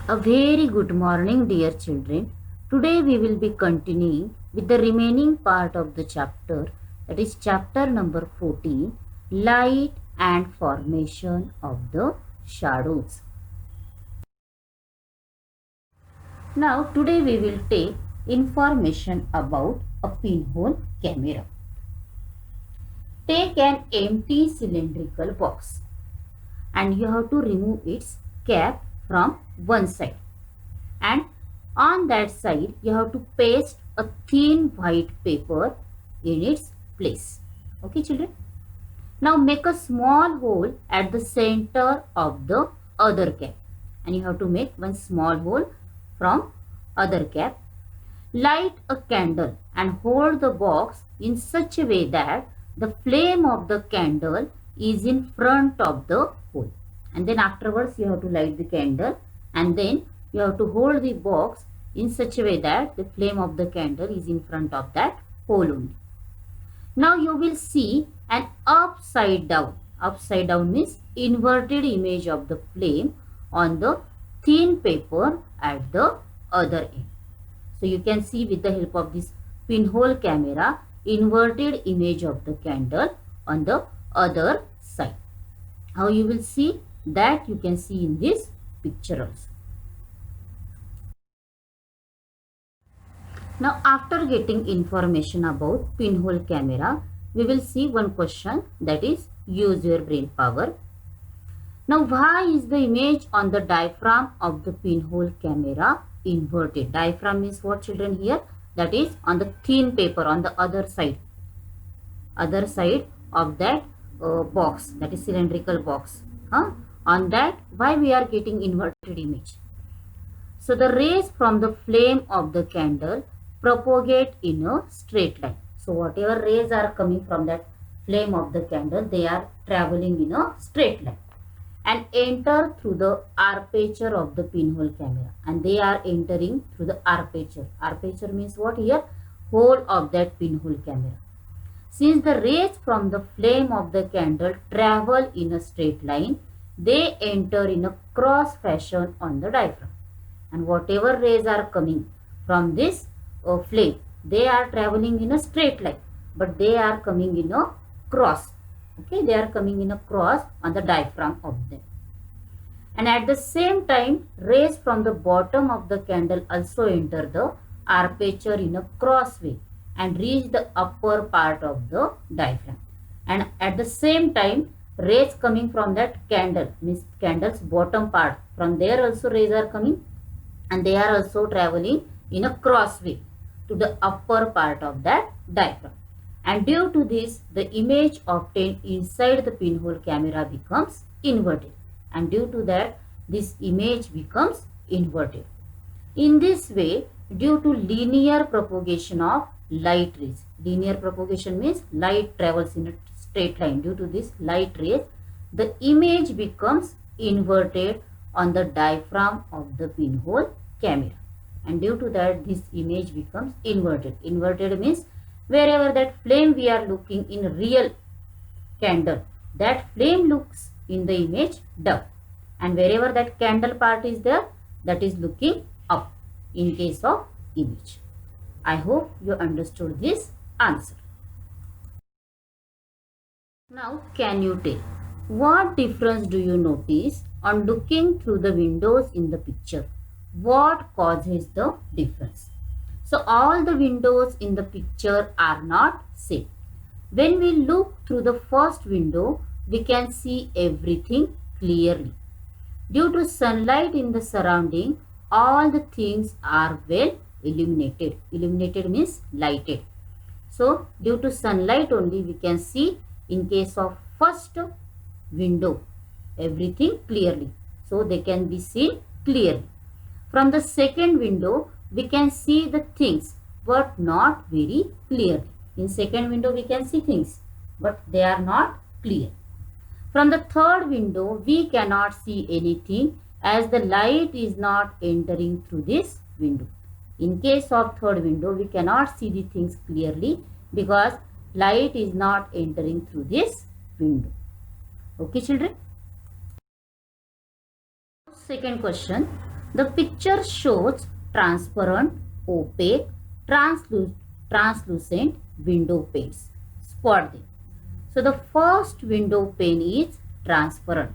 A very good morning, dear children. Today we will be continuing with the remaining part of the chapter, that is chapter number 14, Light and Formation of the Shadows. Now, today we will take information about a pinhole camera. Take an empty cylindrical box and you have to remove its cap from one side, and on that side you have to paste a thin white paper in its place. Okay children, now make a small hole at the center of the other cap, and you have to make one small hole from other cap. Light a candle and hold the box in such a way that the flame of the candle is in front of the hole, and then afterwards you have to light the candle, and then you have to hold the box in such a way that the flame of the candle is in front of that hole only. Now you will see an upside down means inverted image of the flame on the thin paper at the other end. So you can see with the help of this pinhole camera inverted image of the candle on the other side. How you will see that you can see in this picture also. Now after getting information about pinhole camera, we will see one question, that is use your brain power. Now why is the image on the diaphragm of the pinhole camera inverted? Diaphragm means what children here? That is on the thin paper on the other side of that box, that is cylindrical box. On that, why we are getting inverted image? So the rays from the flame of the candle propagate in a straight line. So whatever rays are coming from that flame of the candle, they are traveling in a straight line and enter through the aperture of the pinhole camera, and they are entering through the aperture. Aperture means what here? Hole of that pinhole camera. Since the rays from the flame of the candle travel in a straight line, they enter in a cross fashion on the diaphragm, and whatever rays are coming from this flame, they are traveling in a straight line, but they are coming in a cross. Okay, they are coming in a cross on the diaphragm of them. And at the same time, rays from the bottom of the candle also enter the aperture in a cross way and reach the upper part of the diaphragm. And at the same time, rays coming from that candle, means candle's bottom part, from there also rays are coming, and they are also traveling in a cross way to the upper part of that diaphragm. And due to this, the image obtained inside the pinhole camera becomes inverted. And due to that, this image becomes inverted. In this way, due to linear propagation of light rays. Linear propagation means light travels in a straight line. Due to this light rays, the image becomes inverted on the diaphragm of the pinhole camera. And due to that, this image becomes inverted. Inverted means wherever that flame we are looking in real candle, that flame looks in the image down, and wherever that candle part is there, that is looking up in case of image. I hope you understood this answer. Now can you tell what difference do you notice on looking through the windows in the picture? What causes the difference? So all the windows in the picture are not same. When we look through the first window, we can see everything clearly. Due to sunlight in the surrounding, all the things are well illuminated. Illuminated means lighted. So due to sunlight only we can see in case of first window everything clearly. So they can be seen clearly. From the second window, we can see the things but not very clearly. In second window we can see things but they are not clear. From the third window we cannot see anything as the light is not entering through this window. In case of third window we cannot see the things clearly because light is not entering through this window. Okay children. Second question. The picture shows transparent, opaque, translucent window panes. Spot them. So the first window pane is transparent.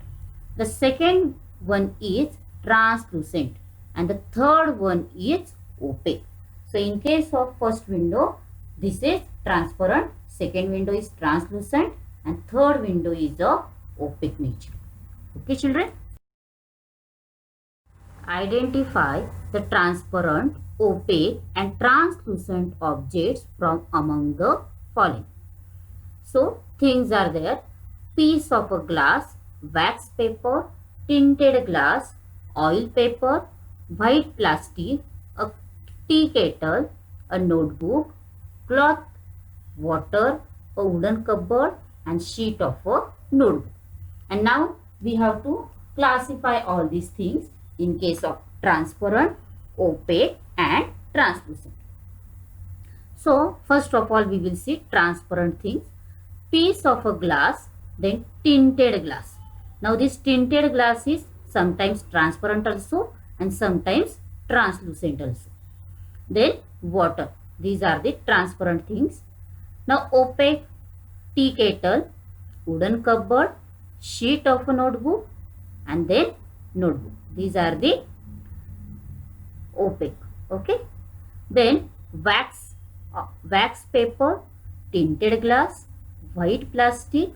The second one is translucent. And the third one is opaque. So in case of first window, this is transparent. Second window is translucent. And third window is of opaque nature. Okay, children? Identify the transparent, opaque and translucent objects from among the following. So, things are there. Piece of a glass, wax paper, tinted glass, oil paper, white plastic, a tea kettle, a notebook, cloth, water, a wooden cupboard and sheet of a notebook. And now we have to classify all these things in case of transparent, opaque and translucent. So first of all we will see transparent things. Piece of a glass, then tinted glass. Now this tinted glass is sometimes transparent also and sometimes translucent also. Then water. These are the transparent things. Now opaque, tea kettle, wooden cupboard, sheet of a notebook and then notebook. These are the opaque. Okay. Then wax paper, tinted glass, white plastic,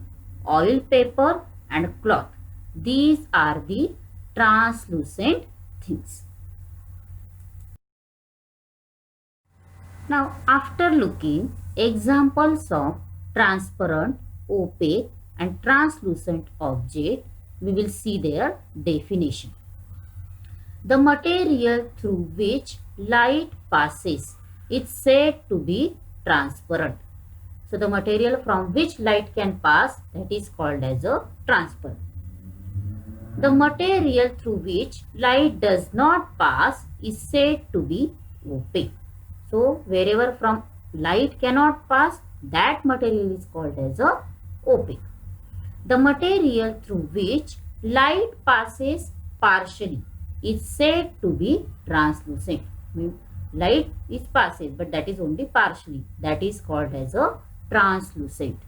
oil paper and cloth. These are the translucent things. Now after looking examples of transparent, opaque and translucent object, we will see their definition. The material through which light passes is said to be transparent. So the material from which light can pass, that is called as a transparent. The material through which light does not pass is said to be opaque. So wherever from light cannot pass, that material is called as a opaque. The material through which light passes partially is said to be translucent. Light is passes but that is only partially. That is called as a translucent.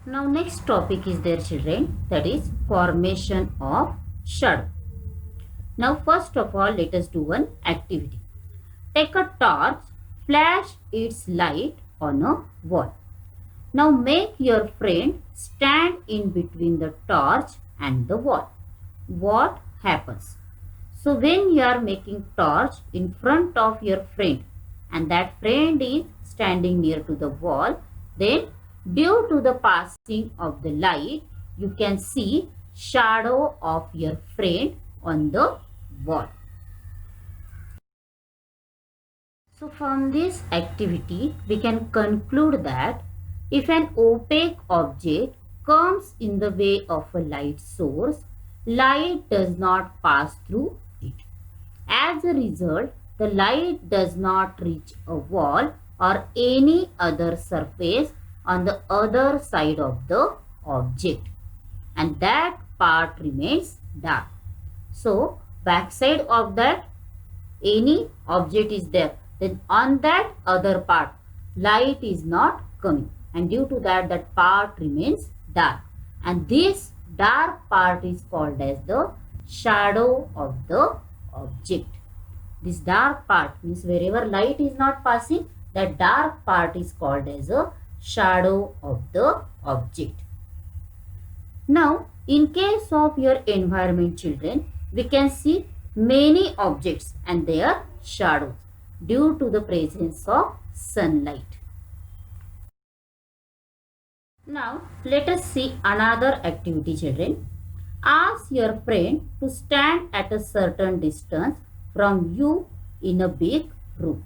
Now next topic is there, children, that is formation of shadow. Now first of all let us do one activity. Take a torch, flash its light on a wall. Now make your friend stand in between the torch and the wall. What happens? So when you are making torch in front of your friend and that friend is standing near to the wall, then due to the passing of the light, you can see shadow of your friend on the wall. So from this activity, we can conclude that if an opaque object comes in the way of a light source, light does not pass through it. As a result, the light does not reach a wall or any other surface on the other side of the object, and that part remains dark. So backside of that any object is there, then on that other part light is not coming, and due to that that part remains dark, and this dark part is called as the shadow of the object. This dark part means wherever light is not passing, that dark part is called as a shadow of the object. Now in case of your environment, children, we can see many objects and their shadows due to the presence of sunlight. Now let us see another activity, children. Ask your friend to stand at a certain distance from you in a big room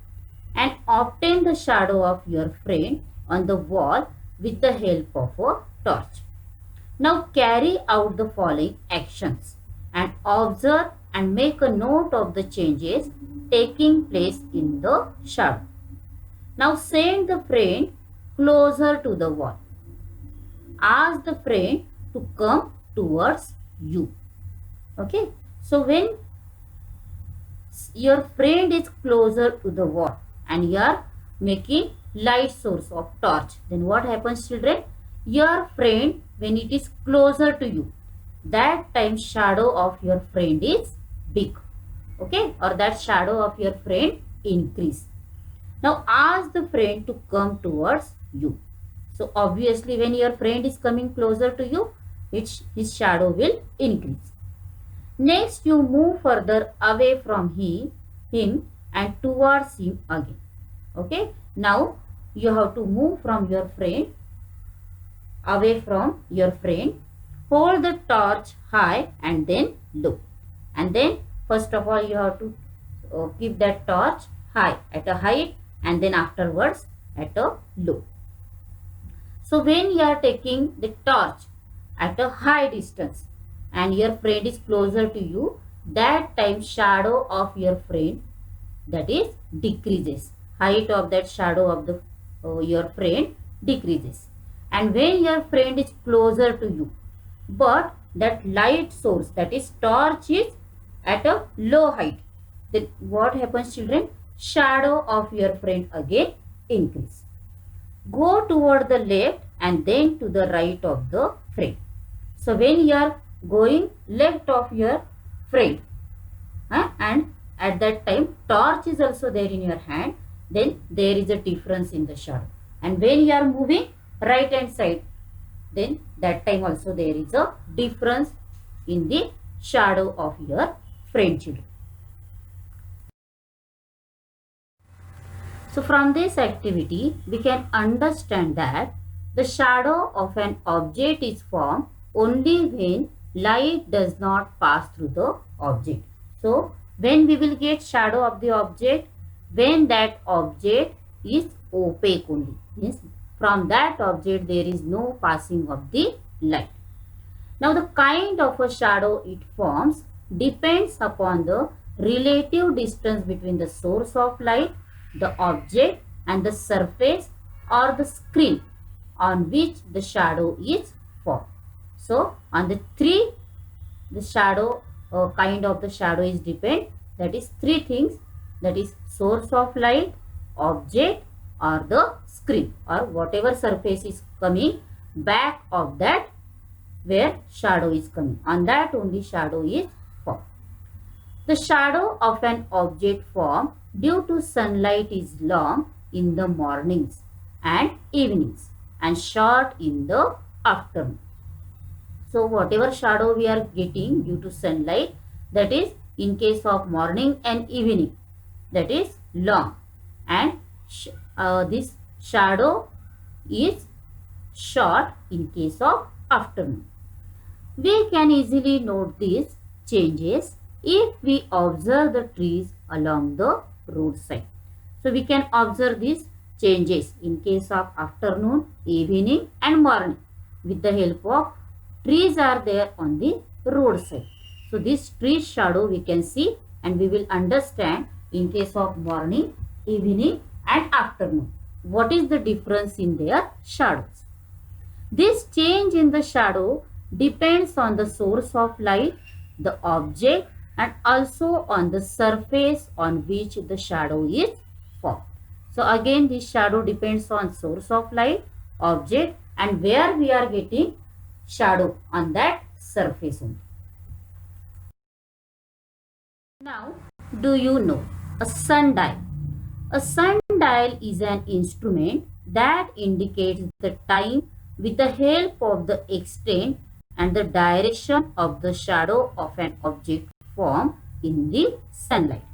and obtain the shadow of your friend on the wall with the help of a torch. Now carry out the following actions and observe and make a note of the changes taking place in the shadow. Now send the friend closer to the wall. Ask the friend to come towards you. Okay. So when your friend is closer to the wall and you are making light source of torch, then what happens, children? Your friend, when it is closer to you, that time shadow of your friend is big, okay, or that shadow of your friend increase. Now ask the friend to come towards you. So obviously when your friend is coming closer to you, his shadow will increase. Next, you move further away from him and towards him again. Okay. Now, you have to move from your friend, away from your friend. Hold the torch high and then low. And then, first of all, you have to keep that torch high, at a height, and then afterwards at a low. So, when you are taking the torch at a high distance, and your friend is closer to you, that time shadow of your friend, that is, decreases. Height of that shadow of the your friend decreases. And when your friend is closer to you, but that light source, that is torch, is at a low height, then what happens, children? Shadow of your friend again increase. Go toward the left and then to the right of the friend. So when you are going left of your friend, and at that time torch is also there in your hand, then there is a difference in the shadow. And when you are moving right hand side, then that time also there is a difference in the shadow of your friend, children. So from this activity, we can understand that the shadow of an object is formed only when light does not pass through the object. So when we will get shadow of the object? When that object is opaque only. Means from that object there is no passing of the light. Now the kind of a shadow it forms depends upon the relative distance between the source of light, the object, and the surface or the screen on which the shadow is formed. So on the three, the shadow kind of the shadow is depend, that is three things, that is source of light, object, or the screen, or whatever surface is coming back of that where shadow is coming, on that only shadow is formed. The shadow of an object formed due to sunlight is long in the mornings and evenings and short in the afternoon. So whatever shadow we are getting due to sunlight, that is in case of morning and evening, that is long, and this shadow is short in case of afternoon. We can easily note these changes if we observe the trees along the roadside. So we can observe these changes in case of afternoon, evening, and morning with the help of trees are there on the roadside. So this tree shadow we can see, and we will understand in case of morning, evening, and afternoon what is the difference in their shadows. This change in the shadow depends on the source of light, the object, and also on the surface on which the shadow is formed. So again this shadow depends on source of light, object, and where we are getting shadow on that surface only. Now, do you know a sundial? A sundial is an instrument that indicates the time with the help of the extent and the direction of the shadow of an object formed in the sunlight.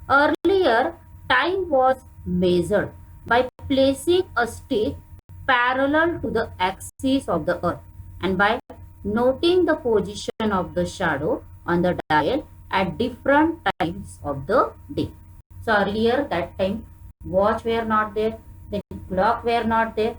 Earlier, time was measured by placing a stick parallel to the axis of the earth and by noting the position of the shadow on the dial at different times of the day. So earlier that time watch were not there, then clock were not there,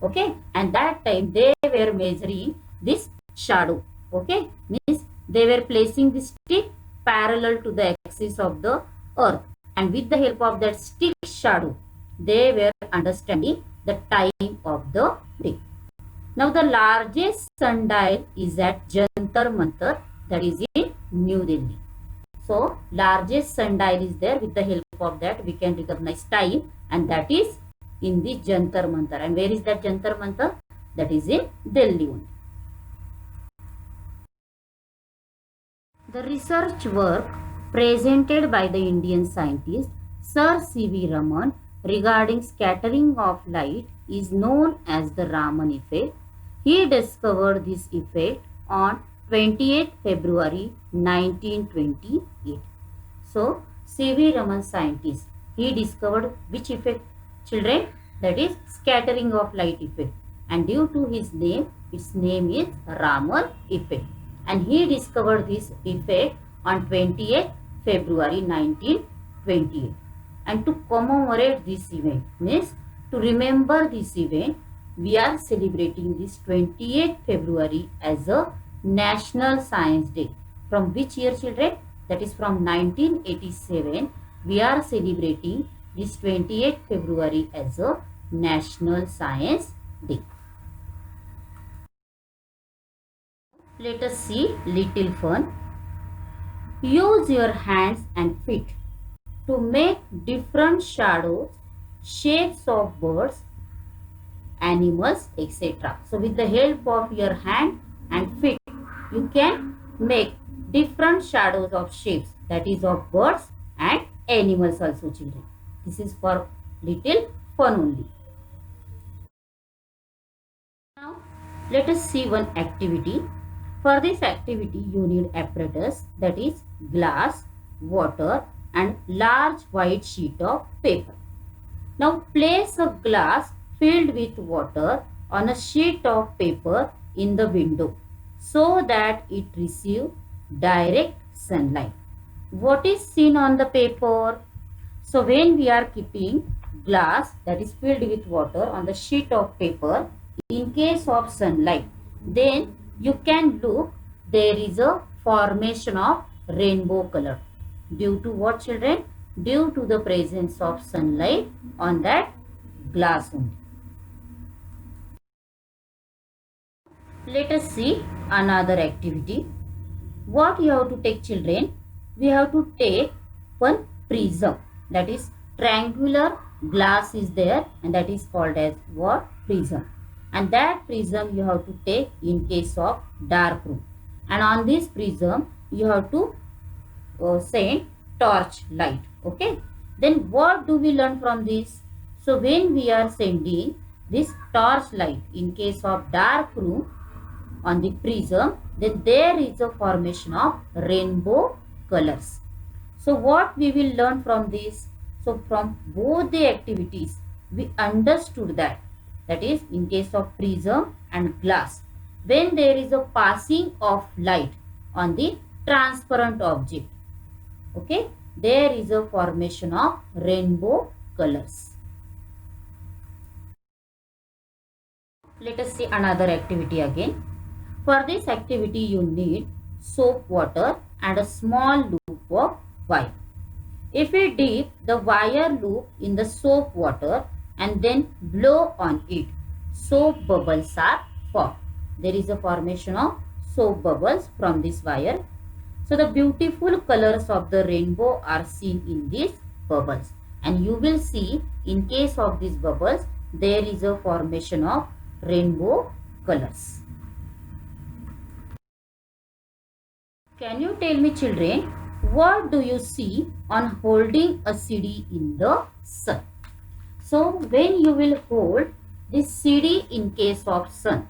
okay, and that time they were measuring this shadow, okay, means they were placing the stick parallel to the axis of the earth, and with the help of that stick shadow they were understanding the time of the day. Now the largest sundial is at Jantar Mantar that is in New Delhi. So largest sundial is there. With the help of that we can recognize time, and that is in the Jantar Mantar. And where is that Jantar Mantar? That is in Delhi only. The research work presented by the Indian scientist Sir C.V. Raman regarding scattering of light is known as the Raman effect. He discovered this effect on 28th February 1928. So, C.V. Raman scientist, he discovered which effect, children? That is scattering of light effect. And due to his name, its name is Raman effect. And he discovered this effect on 28th February 1928. And to commemorate this event, means to remember this event, we are celebrating this 28th February as a National Science Day. From which year, children? That is from 1987. We are celebrating this 28th February as a National Science Day. Let us see little fun. Use your hands and feet to make different shadows, shapes of birds, animals, etc. So with the help of your hand and feet, you can make different shadows of shapes, that is of birds and animals also, children. This is for little fun only. Now let us see one activity. For this activity you need apparatus, that is glass, water and large white sheet of paper. Now place a glass filled with water on a sheet of paper in the window so that it receives direct sunlight. What is seen on the paper? So when we are keeping glass that is filled with water on the sheet of paper, in case of sunlight, then you can look, there is a formation of rainbow color. Due to what, children? Due to the presence of sunlight on that glass only. Let us see another activity. What you have to take, children? We have to take one prism, that is triangular glass is there, and that is called as what? Prism. And that prism you have to take in case of dark room. And on this prism you have to send torch light. Okay. Then what do we learn from this? So when we are sending this torch light in case of dark room on the prism, then there is a formation of rainbow colors. So what we will learn from this? So from both the activities we understood that is in case of prism and glass, when there is a passing of light on the transparent object, okay, there is a formation of rainbow colors. Let us see another activity again. For this activity you need soap water and a small loop of wire. If we dip the wire loop in the soap water and then blow on it, soap bubbles are formed. There is a formation of soap bubbles from this wire. So the beautiful colors of the rainbow are seen in these bubbles, and you will see in case of these bubbles there is a formation of rainbow colors. Can you tell me, children, what do you see on holding a CD in the sun? So when you will hold this CD in case of sun,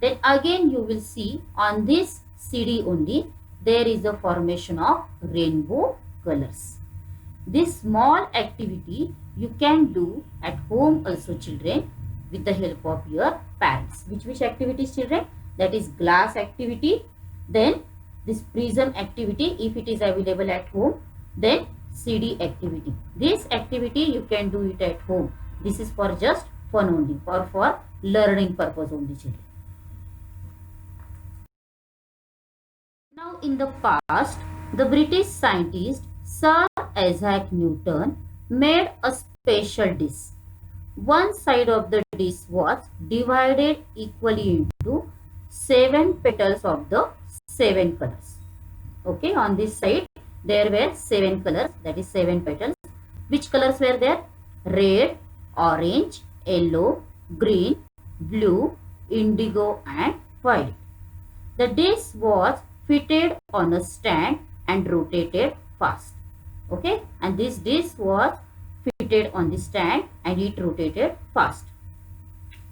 then again you will see on this CD only there is a formation of rainbow colors. This small activity you can do at home also, children, with the help of your parents. Which activities, children? That is glass activity, then this prism activity if it is available at home, then CD activity. This activity you can do it at home. This is for just fun only, for learning purpose only, children. Now in the past, the British scientist Sir Isaac Newton made a special dish. One side of the dish was divided equally into 7 petals of the 7 colors. Okay, on this side there were 7 colors, that is 7 petals. Which colors were there? Red, orange, yellow, green, blue, indigo and violet. The dish was fitted on a stand and rotated fast. Okay, and this dish was fitted on the stand and it rotated fast.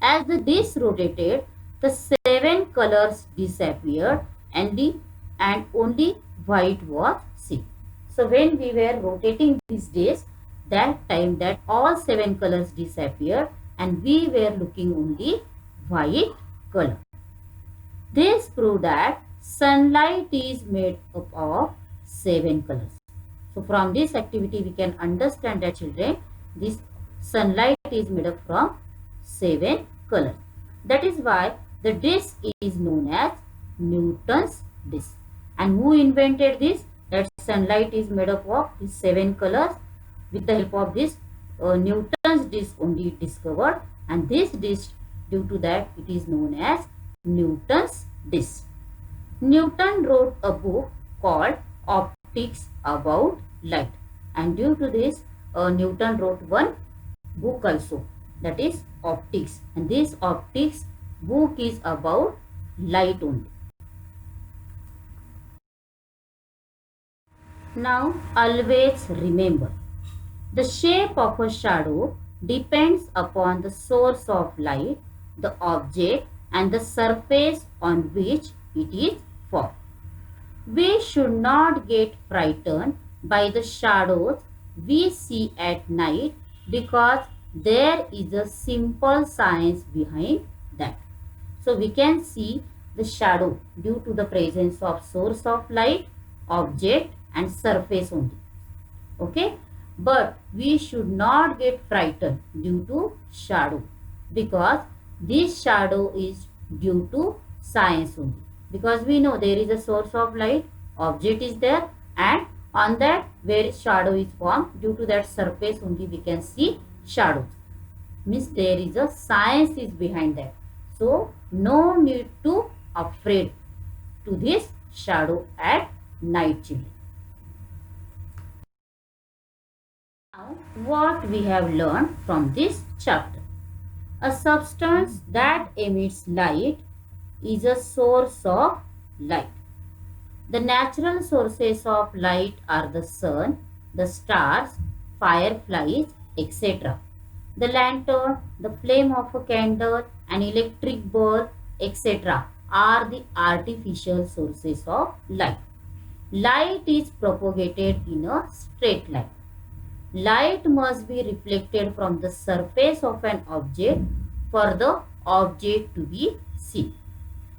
As the dish rotated, the 7 colors disappeared and only white was seen. So when we were rotating this dish, that time that all 7 colors disappeared and we were looking only white color. This proved that sunlight is made up of 7 colors. So from this activity we can understand that children, this sunlight is made up from 7 colors. That is why the disk is known as Newton's disk. And who invented this? That sunlight is made up of these 7 colors. With the help of this Newton's disk only discovered, and this disk, due to that, it is known as Newton's disk. Newton wrote a book called Optics About Light, and due to this Newton wrote one book also, that is Optics, and this Optics book is about light only. Now always remember, the shape of a shadow depends upon the source of light, the object and the surface on which it is formed. We should not get frightened by the shadows we see at night because there is a simple science behind that. So we can see the shadow due to the presence of source of light, object and surface only. Okay, but we should not get frightened due to shadow because this shadow is due to science only. Because we know there is a source of light, object is there, and on that where shadow is formed, due to that surface only we can see shadows. Means there is a science is behind that. So no need to afraid to this shadow at night, children. Now what we have learned from this chapter. A substance that emits light is a source of light. The natural sources of light are the sun, the stars, fireflies, etc. The lantern, the flame of a candle, an electric bulb, etc. are the artificial sources of light. Light is propagated in a straight line. Light must be reflected from the surface of an object for the object to be seen.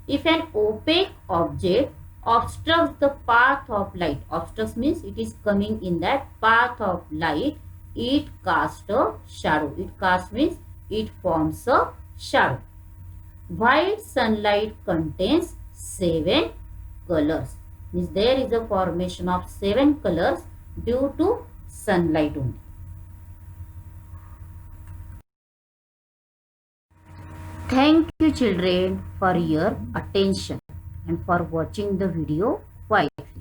If an opaque object obstructs the path of light, obstructs means it is coming in that path of light, it casts a shadow. It casts means it forms a shadow. White sunlight contains 7 colors. Means there is a formation of 7 colors due to sunlight only. Thank you children for your attention and for watching the video quietly.